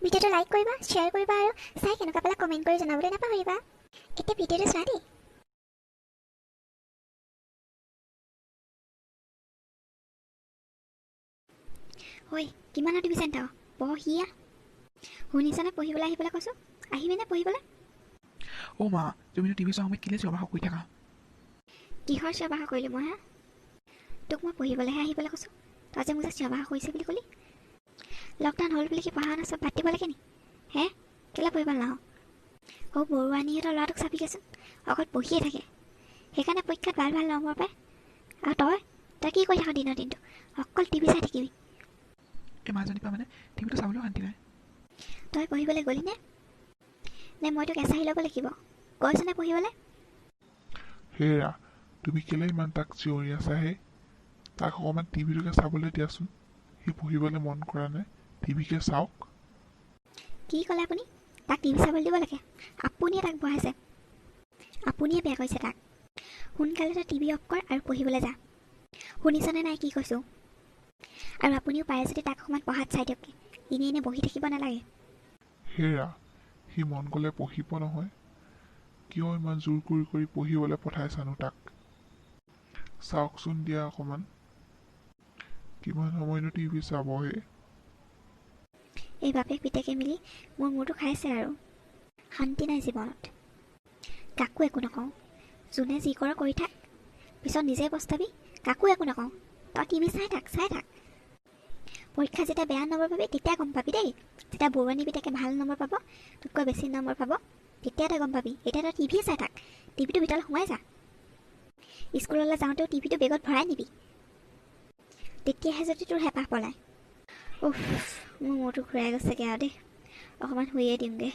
ভিডিঅ'টো লাইক কৰিবা, শ্বেয়াৰ কৰিবা আৰু চাই কেনেকুৱা পালা কমেণ্ট কৰি জনাবলৈ নাপাহৰিবা। এতিয়া ভিডিঅ'টো চোৱা দেই। ঐ কিমান টিভি চেণ্টাৰ পঢ়িয়া শুনিছানে? পঢ়িবলৈ আহিবলৈ কৈছোঁ, আহিবিনে পঢ়িবলৈ? অ' মা, তুমিতো টিভি চোৱাৰ সময়ত কেলৈ চিঞৰ বাখৰ কৰি থাকা? কিহৰ চিঞৰ বাখৰ কৰিলোঁ মই হা? তোক মই পঢ়িবলৈহে আহিবলৈ কৈছোঁ, তই যে মোক যে চিঞৰ বাখৰ কৰিছে বুলি ক'লি। লকডাউন হ'ল বুলি কি পঢ়া শুনা চব বাদ দিব লাগে নি? হে কেলৈ পঢ়িবলৈ নাহ? অ' বৰুৱানীহঁতৰ ল'ৰাটোক চাবিগেচোন, অকল পঢ়িয়ে থাকে, সেইকাৰণে পৰীক্ষাত ভাল ভাল নম্বৰ পায়। আৰু তই কি কৰি থাক দিনৰ দিনটো? অকল টিভি চাই থাকিবি। এই মাজনী পৰা মানে টিভিটো চাবলৈও শান্তি নাই। তই পঢ়িবলৈ গ'লি নে মই তোক এচাহি ল'ব লাগিব? গৈছনে পঢ়িবলৈ? হেৰা, তুমি কেলে ইমান তাক চিঞৰি আছাহে? তাক অকণমান টিভিটোকে চাবলৈ দিয়াচোন। সি পঢ়িবলৈ মন কৰা নাই, টিভিকে চাওক। কি ক'লে আপুনি? তাক টিভি চাবলৈ দিব লাগে? আপুনিয়ে তাক বহাইছে, আপুনিয়ে বেয়া কৰিছে তাক। সোনকালে তই টিভি অফ কৰ আৰু পঢ়িবলৈ যা। শুনিছনে নাই কি কৈছোঁ? আৰু আপুনিও পাৰে যদি তাক অকণমান পঢ়াত চাই দিয়ক, এনেই বহি থাকিব নালাগে। হেৰা, সি মন গ'লে পঢ়িব নহয়। কিয় ইমান জোৰ কৰি পঢ়িবলৈ পঠাইছানো তাক? চাওকচোন দিয়া অকণমান, কিমান সময়নো টিভি চাবহে। এই বাপেক পিতেকে মিলি মোৰ মূৰটো খাইছে আৰু শান্তি নাই জীৱনত। কাকো একো নকওঁ, যোনে যি কৰ কৰি থাক, পিছত নিজে পস্তাবি। কাকো একো নকওঁ, তই টিভি চাই থাক। পৰীক্ষা যেতিয়া বেয়া নম্বৰ পাবি তেতিয়া গম পাবি দেই। যেতিয়া বৰুৱানী পিতেকে ভাল নম্বৰ পাব, তোতকৈ বেছি নম্বৰ পাব, তেতিয়া তই গম পাবি। এতিয়া তই টিভিয়ে চাই থাক, টিভিটো ভিতৰলৈ সোমাই যা। স্কুললৈ যাওঁতেও টিভিটো বেগত ভৰাই নিবি, তেতিয়াহে যদি তোৰ হেঁপাহ পলায়। উফ, মোৰ মূৰটো ঘূৰাই গৈছেগৈ আৰু দেই, অকণমান শুইয়ে দিমগৈ।